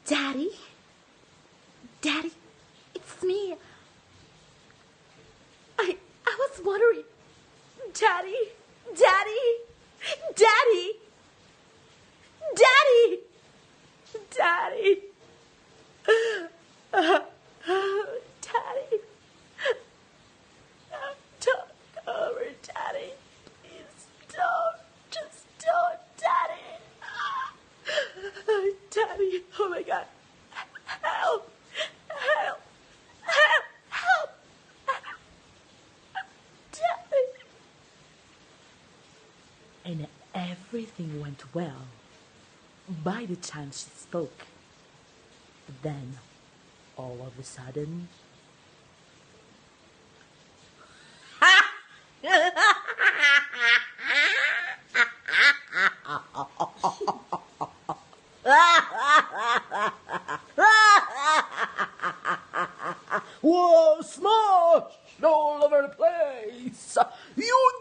Daddy? Daddy, it's me. I was wondering. Daddy? Daddy? Daddy? Daddy? Daddy? Daddy? Don't go over, Daddy. Please don't. Just don't, Daddy. Daddy, oh my God. Help! Help! Help! Help! Daddy! And everything went well by the time she spoke. Then, all of a sudden... Whoa, smash all over the place! You